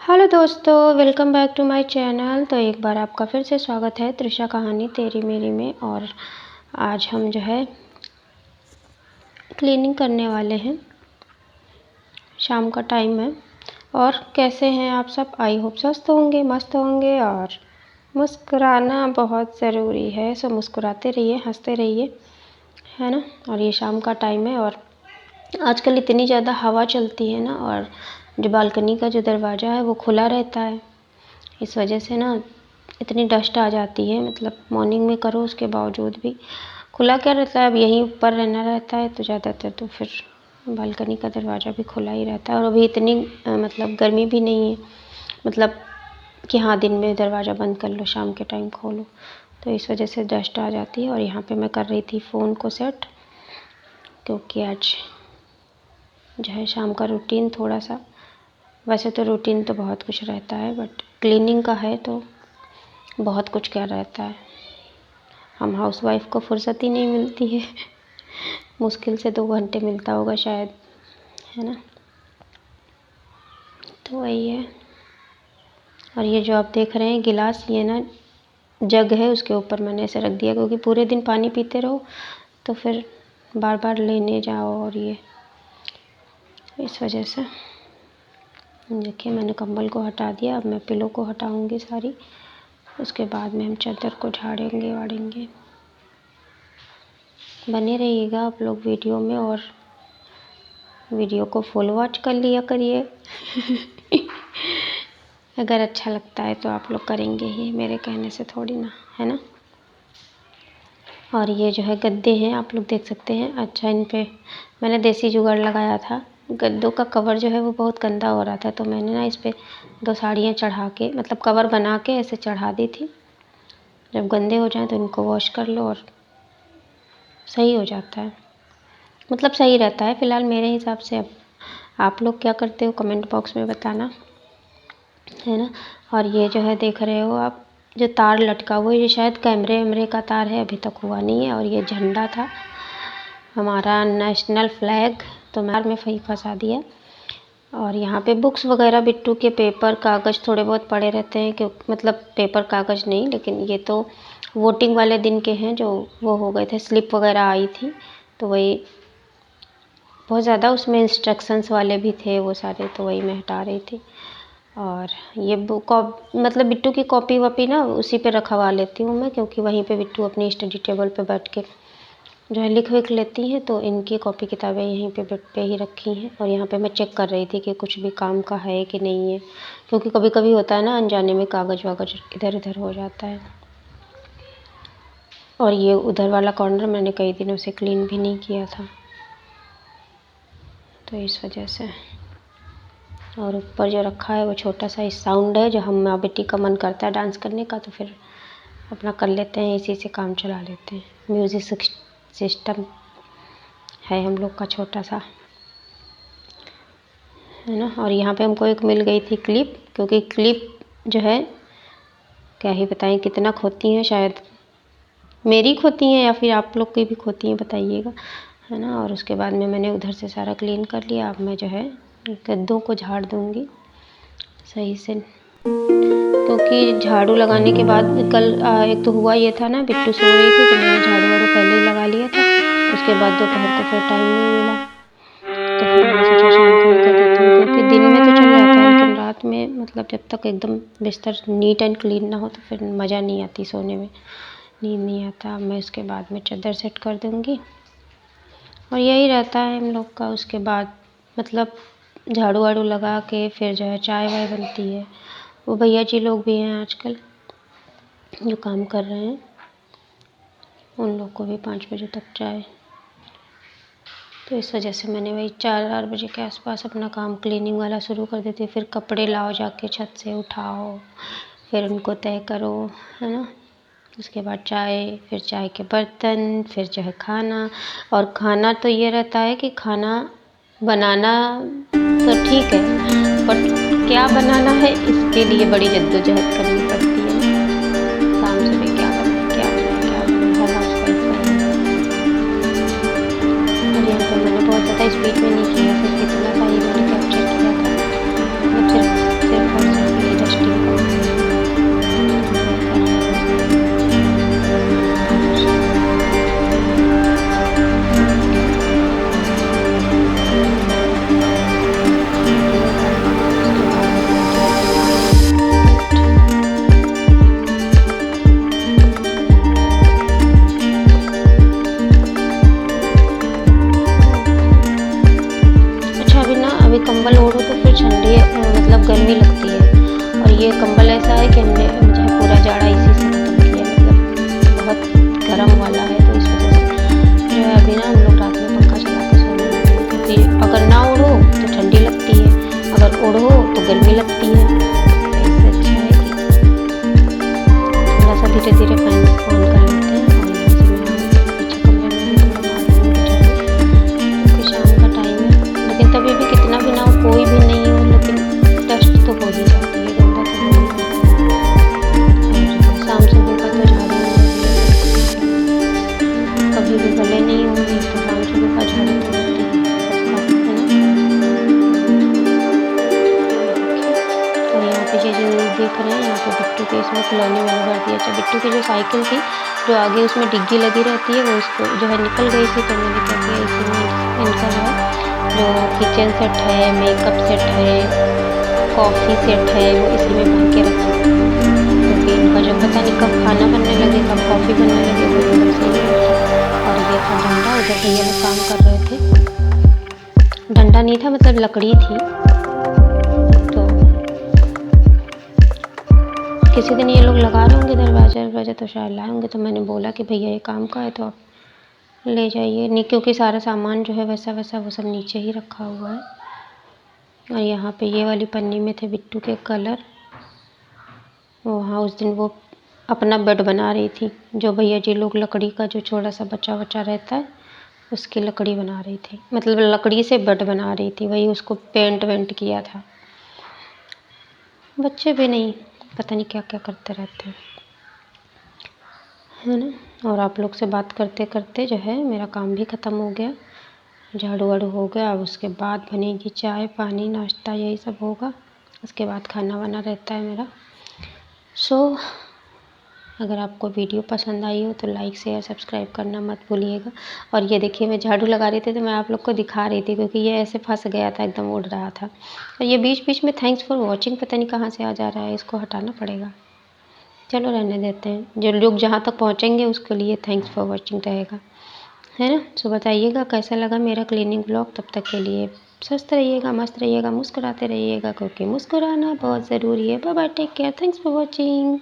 Hello दोस्तों, welcome back to my channel. तो एक बार आपका फिर से स्वागत है त्रिशा कहानी तेरी मेरी में। और आज हम जो है क्लीनिंग करने वाले हैं। शाम का टाइम है। और कैसे हैं आप सब? आई होप स्वस्थ होंगे, मस्त होंगे। और मुस्कुराना बहुत ज़रूरी है, सो मुस्कुराते रहिए, हंसते रहिए, है ना। और ये शाम का टाइम है और आजकल इतनी ज़्यादा हवा चलती है ना, और जो बालकनी का जो दरवाज़ा है वो खुला रहता है। इस वजह से ना इतनी डस्ट आ जाती है, मतलब मॉर्निंग में करो उसके बावजूद भी खुला क्या रहता है। अब यहीं ऊपर रहना रहता है तो ज़्यादातर तो फिर बालकनी का दरवाज़ा भी खुला ही रहता है। और अभी इतनी मतलब गर्मी भी नहीं है, मतलब कि हाँ दिन में दरवाज़ा बंद कर लो, शाम के टाइम खोलो, तो इस वजह से डस्ट आ जाती है। और यहाँ पे मैं कर रही थी फ़ोन को सेट, क्योंकि आज जो है शाम का रूटीन थोड़ा सा, वैसे तो रूटीन तो बहुत कुछ रहता है बट क्लीनिंग का है तो बहुत कुछ क्या रहता है। हम हाउसवाइफ को फुर्सत ही नहीं मिलती है मुश्किल से 2 घंटे मिलता होगा शायद, है ना। तो वही है। और ये जो आप देख रहे हैं गिलास, ये ना जग है, उसके ऊपर मैंने ऐसे रख दिया क्योंकि पूरे दिन पानी पीते रहो तो फिर बार बार लेने जाओ, और ये इस वजह से। देखिए मैंने कंबल को हटा दिया, अब मैं पिलो को हटाऊंगी सारी, उसके बाद में हम चादर को झाड़ेंगे वाड़ेंगे। बने रहिएगा आप लोग वीडियो में, और वीडियो को फुल वॉच कर लिया करिए अगर अच्छा लगता है तो आप लोग करेंगे ही, मेरे कहने से थोड़ी ना, है ना। और ये जो है गद्दे हैं, आप लोग देख सकते हैं। अच्छा, इन पे मैंने देसी जुगाड़ लगाया था। गद्दों का कवर जो है वो बहुत गंदा हो रहा था, तो मैंने ना इस पे 2 साड़ियाँ चढ़ा के, मतलब कवर बना के ऐसे चढ़ा दी थी। जब गंदे हो जाएं तो इनको वॉश कर लो और सही हो जाता है, मतलब सही रहता है फ़िलहाल मेरे हिसाब से। अब आप लोग क्या करते हो कमेंट बॉक्स में बताना, है ना। और ये जो है देख रहे हो आप, जो तार लटका हुआ है ये शायद कैमरे वैमरे का तार है, अभी तक हुआ नहीं है। और ये झंडा था हमारा नेशनल फ्लैग, तो मैं में फंसा दिया। और यहाँ पे बुक्स वगैरह, बिट्टू के पेपर कागज़ थोड़े बहुत पड़े रहते हैं, क्यों मतलब पेपर कागज़ नहीं, लेकिन ये तो वोटिंग वाले दिन के हैं जो वो हो गए थे, स्लिप वगैरह आई थी, तो वही बहुत ज़्यादा उसमें इंस्ट्रक्शंस वाले भी थे वो सारे, तो वही मैं हटा रही थी। और ये बुक मतलब बिट्टू की कॉपी वॉपी ना उसी पे रखवा लेती हूँ मैं, क्योंकि वहीं पे बिट्टू अपनी स्टडी टेबल पे बैठ के जो है लिख विख लेती हैं, तो इनकी कॉपी किताबें यहीं पे बेड पे ही रखी हैं। और यहाँ पे मैं चेक कर रही थी कि कुछ भी काम का है कि नहीं है, क्योंकि कभी कभी होता है ना अनजाने में कागज़ वागज़ इधर उधर हो जाता है। और ये उधर वाला कॉर्नर मैंने कई दिनों से क्लीन भी नहीं किया था, तो इस वजह से। और ऊपर जो रखा है वो छोटा सा साउंड है, जो हम माँ बेटी का मन करता है डांस करने का तो फिर अपना कर लेते हैं, इसी से काम चला लेते हैं। म्यूज़िक सिस्टम है हम लोग का छोटा सा, है ना। और यहाँ पे हमको एक मिल गई थी क्लिप, क्योंकि क्लिप जो है क्या ही बताएं कितना खोती हैं, शायद मेरी खोती हैं या फिर आप लोग की भी खोती हैं, बताइएगा, है ना। और उसके बाद में मैंने उधर से सारा क्लीन कर लिया। अब मैं जो है गद्दों को झाड़ दूँगी सही से, क्योंकि झाड़ू लगाने के बाद कल एक तो हुआ ये था ना, बिट्टू सो रही थी तो मैंने झाड़ू वाड़ू पहले ही लगा लिया था। उसके बाद दोपहर को फिर टाइम नहीं मिला, तो फिर मैंने सोचा शाम को ही कर देती हूँ, क्योंकि दिन में तो चल जाता है लेकिन रात में मतलब जब तक एकदम बिस्तर नीट एंड क्लीन ना हो तो फिर मज़ा नहीं आती सोने में, नींद नहीं आता। मैं उसके बाद में चादर सेट कर दूँगी और यही रहता है हम लोग का। उसके बाद मतलब झाड़ू वाड़ू लगा के फिर जो है चाय वाय बनती है। वो भैया जी लोग भी हैं आजकल जो काम कर रहे हैं, उन लोग को भी 5 बजे तक चाय, तो इस वजह से मैंने वही 4-4 बजे के आसपास अपना काम क्लीनिंग वाला शुरू कर देती। फिर कपड़े लाओ जाके छत से उठाओ, फिर उनको तय करो, है ना। उसके बाद चाय, फिर चाय के बर्तन, फिर जो है खाना। और खाना तो ये रहता है कि खाना बनाना तो ठीक है, बट क्या बनाना है इसके लिए बड़ी जद्दोजहद करनी पड़ती है ना। शाम सुबह क्या बनाए क्या बनाए क्या बनाए, हर हाउसवाइफ का यही है। और यहाँ पर मैंने बहुत ज़्यादा स्पीड में नहीं किया, सिर्फ इतना सा ही मैंने कैप्चर किया था, मतलब सिर्फ और सिर्फ कंबल ओढ़ो तो फिर ठंडी मतलब गर्मी लगती है। और ये कंबल ऐसा है कि हमने जो है पूरा जाड़ा इसी से ख़त्म किया, मतलब बहुत गर्म वाला है, तो इस वजह से जो है अभी ना हम लोग रात में पंखा चला के सोने लगे हैं, क्योंकि अगर ना ओढ़ो तो ठंडी लगती है, अगर ओढ़ो तो गर्मी लगती है। इससे अच्छा है कि थोड़ा सा धीरे धीरे फैन ऑन कर लेते हैं। और यहाँ से मैं पीछे कमरे में भी थोड़ा मार रही हूँ झाड़ू, क्योंकि शाम का टाइम है। लेकिन तभी भी कितना भी ना हो, कोई भी नहीं हो, लेकिन डस्ट तो हो ही जाती है, गंदा तो हो ही जाता है। और शाम सुबह का तो झाड़ू कभी भी भले नहीं होगी तो शाम सुबह का झाड़ू तो होती है सबका, है ना। तो यहाँ पे ये जो देख रहे हैं, यहाँ पे बिट्टू के इसमें खिलौने वाला भर दिया। अच्छा, बिट्टू की जो साइकिल थी जो आगे उसमें डिग्गी लगी रहती है, वो उसको जो है निकल गई थी, तो मैंने क्या किया, इसी में इनका जो किचन सेट है, मेकअप सेट है, कॉफ़ी सेट है, वो इसी में भर के रखा, क्योंकि इनका जो पता नहीं कब खाना बनने लगे, कब कॉफ़ी बनने लगे, वो एकदम सही नहीं था। और ये था डंडा, उधर भैया लोग काम कर रहे थे। डंडा नहीं था, मतलब लकड़ी थी। तो किसी दिन ये लोग लगा रहे होंगे दरवाजा तो शायद लाए होंगे, तो मैंने बोला कि भैया ये काम का है तो आप ले जाइए। नहीं, क्योंकि सारा सामान जो है वैसा वैसा वो सब नीचे ही रखा हुआ है। और यहाँ पे ये वाली पन्नी में थे बिट्टू के कलर। वहाँ उस दिन वो अपना बेड बना रही थी, जो भैया जी लोग लकड़ी का जो छोटा सा बच्चा बच्चा रहता है उसकी लकड़ी बना रही थी, मतलब लकड़ी से बेड बना रही थी, वही उसको पेंट वेंट किया था। बच्चे भी नहीं पता नहीं क्या क्या करते रहते हैं, है ना। और आप लोग से बात करते करते जो है मेरा काम भी ख़त्म हो गया, झाड़ू वाड़ू हो गया। अब उसके बाद बनेगी चाय पानी नाश्ता, यही सब होगा। उसके बाद खाना वाना रहता है मेरा। सो अगर आपको वीडियो पसंद आई हो तो लाइक शेयर सब्सक्राइब करना मत भूलिएगा। और ये देखिए मैं झाड़ू लगा रही थी तो मैं आप लोग को दिखा रही थी, क्योंकि ये ऐसे फंस गया था, एकदम उड़ रहा था। और ये बीच बीच में थैंक्स फॉर वॉचिंग पता नहीं कहाँ से आ जा रहा है, इसको हटाना पड़ेगा। चलो रहने देते हैं, जो लोग जहाँ तक पहुँचेंगे उसके लिए थैंक्स फॉर वॉचिंग रहेगा, है ना। सो बताइएगा कैसा लगा मेरा क्लीनिंग ब्लॉग। तब तक के लिए स्वस्थ रहिएगा, मस्त रहिएगा, मुस्कुराते रहिएगा, क्योंकि मुस्कुराना बहुत ज़रूरी है। Bye bye, take care, thanks for watching.